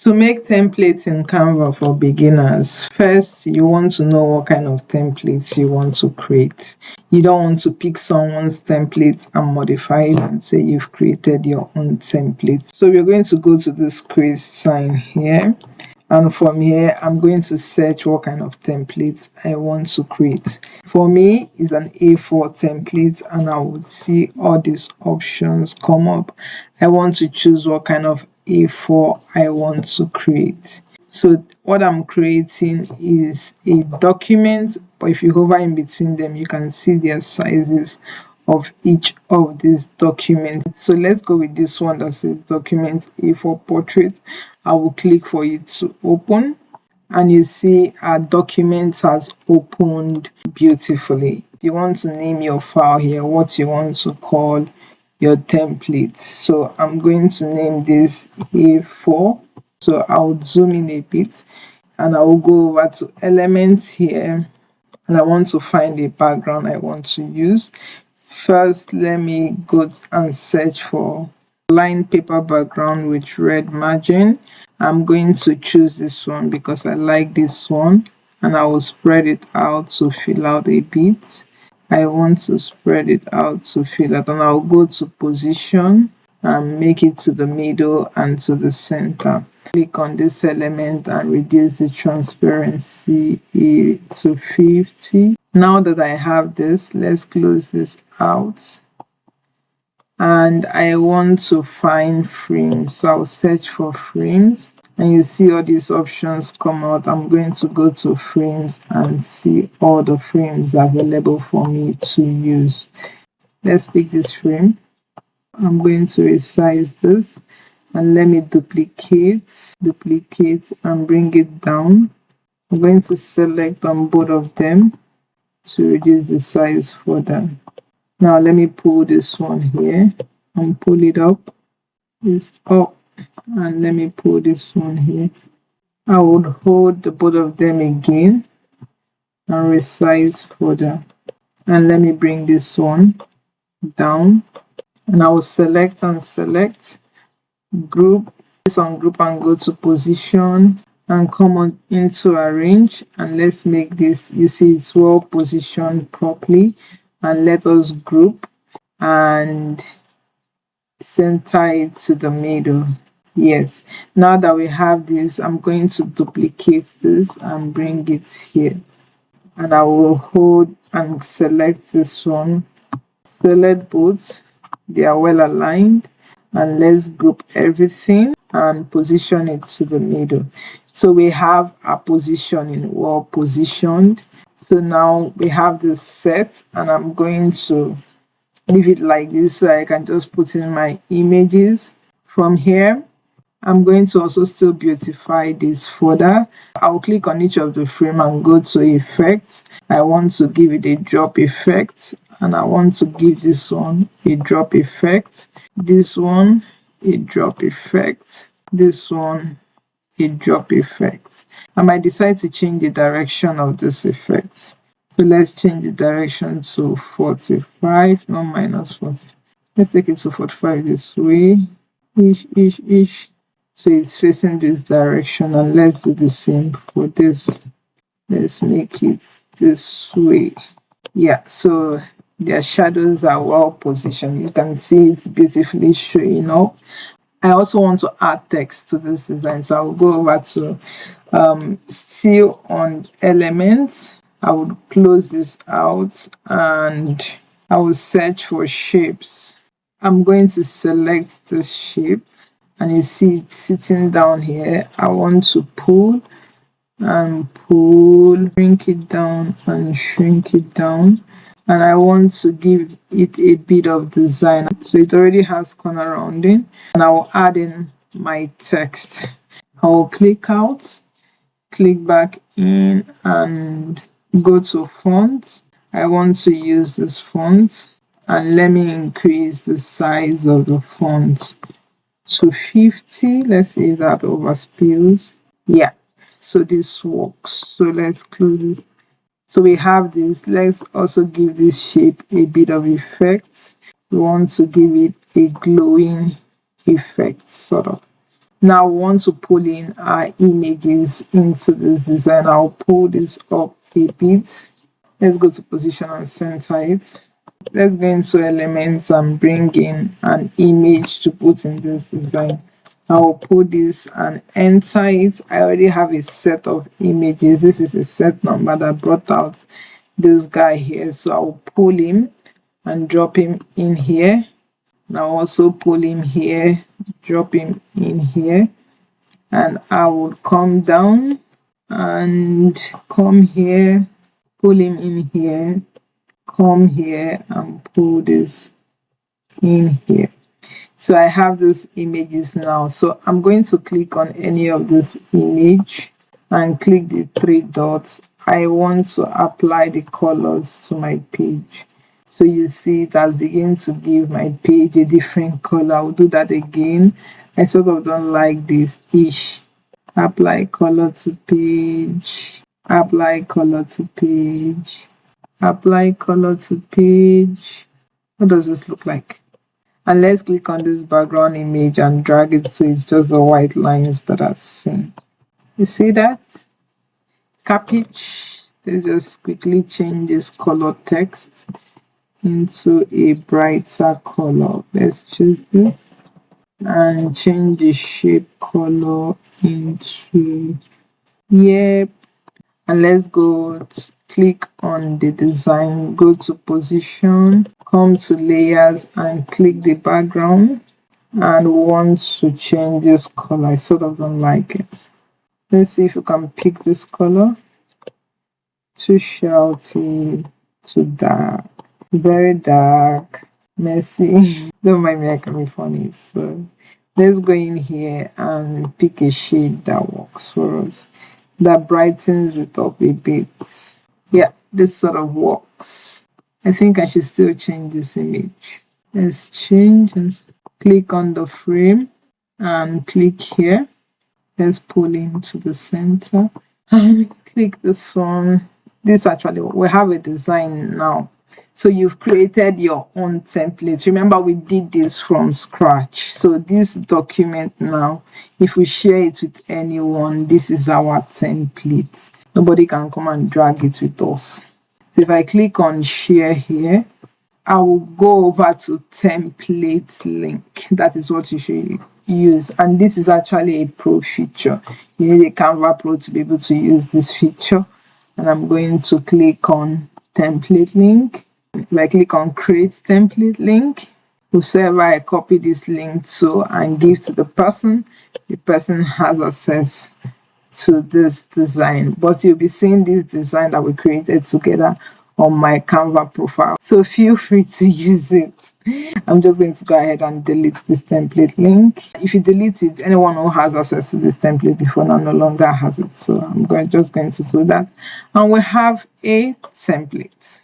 To make templates in Canva for beginners, first you want to know what kind of templates you want to create. You don't want to pick someone's templates and modify it and say you've created your own template. So we're going to go to this create sign here. And from here, I'm going to search what kind of templates I want to create. For me, it's an A4 template, and I would see all these options come up. I want to choose what kind of A4 I want to create. So what I'm creating is a document, but if you hover in between them, you can see their sizes of each of these documents. So let's go with this one that says document A4 portrait. I will click for it to open, and you see our document has opened beautifully. You want to name your file here, what you want to call your template. So I'm going to name this A4. So I'll zoom in a bit and I will go over to elements here, and I want to find a background I want to use. First, let me go and search for lined paper background with red margin. I'm going to choose this one because I like this one, and I will spread it out to fill out a bit. I want to spread it out to fill out, and I'll go to position and make it to the middle and to the center. Click on this element and reduce the transparency to 50. Now that I have this, let's close this out. And I want to find frames, so I'll search for frames, and you see all these options come out. I'm going to go to frames and see all the frames available for me to use. Let's pick this frame. I'm going to resize this, and let me duplicate and bring it down. I'm going to select on both of them to reduce the size for them. Now let me pull this one here and pull it up. This up, and let me pull this one here. I would hold the both of them again and resize further. And let me bring this one down, and I will select and select group, this on group, and go to position and come on into arrange, and let's make this, you see it's well positioned properly, and let us group and center it to the middle. Yes, now that we have this, I'm going to duplicate this and bring it here, and I will hold and select this one, select both, they are well aligned, and let's group everything and position it to the middle. So we have our positioning well positioned. So now we have this set, and I'm going to leave it like this so I can just put in my images. From here, I'm going to also still beautify this further. I'll click on each of the frame and go to effects. I want to give it a drop effect, and I want to give this one a drop effect, this one a drop effect, this one a drop effect. I might decide to change the direction of this effect. So let's change the direction to 45, not minus 40. Let's take it to 45 this way, ish. So it's facing this direction, and let's do the same for this. Let's make it this way. Yeah, so their shadows are well positioned. You can see it's beautifully showing up. I also want to add text to this design, so I'll go over to still on elements. I would close this out, and I will search for shapes. I'm going to select this shape, and you see it sitting down here. I want to pull and pull, shrink it down and shrink it down, and I want to give it a bit of design. So it already has corner rounding, and I will add in my text. I will click out, click back in, and go to font. I want to use this font, and let me increase the size of the font to 50. Let's see if that overspills. Yeah, so this works. So let's close it. So we have this. Let's also give this shape a bit of effect. We want to give it a glowing effect, sort of. Now we want to pull in our images into this design. I'll pull this up a bit. Let's go to position and center it. Let's go into elements and bring in an image to put in this design. I'll pull this and enter it. I already have a set of images. This is a set number that brought out this guy here. So I'll pull him and drop him in here. Now also pull him here, drop him in here, and I will come down and come here, pull him in here, come here and pull this in here. So I have these images now. So I'm going to click on any of this image and click the three dots. I want to apply the colors to my page. So you see it has begun to give my page a different color. I'll do that again. I sort of don't like this ish. Apply color to page, apply color to page, apply color to page. What does this look like? And let's click on this background image and drag it so it's just the white lines that are seen. You see that? Cabbage. Let's just quickly change this color text into a brighter color. Let's choose this and change the shape color into, yep. And let's go click on the design, go to position, come to layers and click the background, and want to change this color. I sort of don't like it. Let's see if you can pick this color. Too shouty, too dark, very dark, messy. Don't mind me, I can be funny. So let's go in here and pick a shade that works for us, that brightens it up a bit. Yeah, this sort of works. I think I should still change this image. Let's change and click on the frame and click here. Let's pull him to the center and click this one. This actually, we have a design now. So you've created your own template. Remember, we did this from scratch. So this document now, if we share it with anyone, this is our template. Nobody can come and drag it with us. So if I click on share here, I will go over to template link. That is what you should use. And this is actually a pro feature. You need a Canva Pro to be able to use this feature. And I'm going to click on template link. If I click on create template link, whosoever I copy this link to and give to the person has access to this design. But you'll be seeing this design that we created together on my Canva profile. So feel free to use it. I'm just going to go ahead and delete this template link. If you delete it, anyone who has access to this template before now no longer has it. So I'm just going to do that. And we have a template.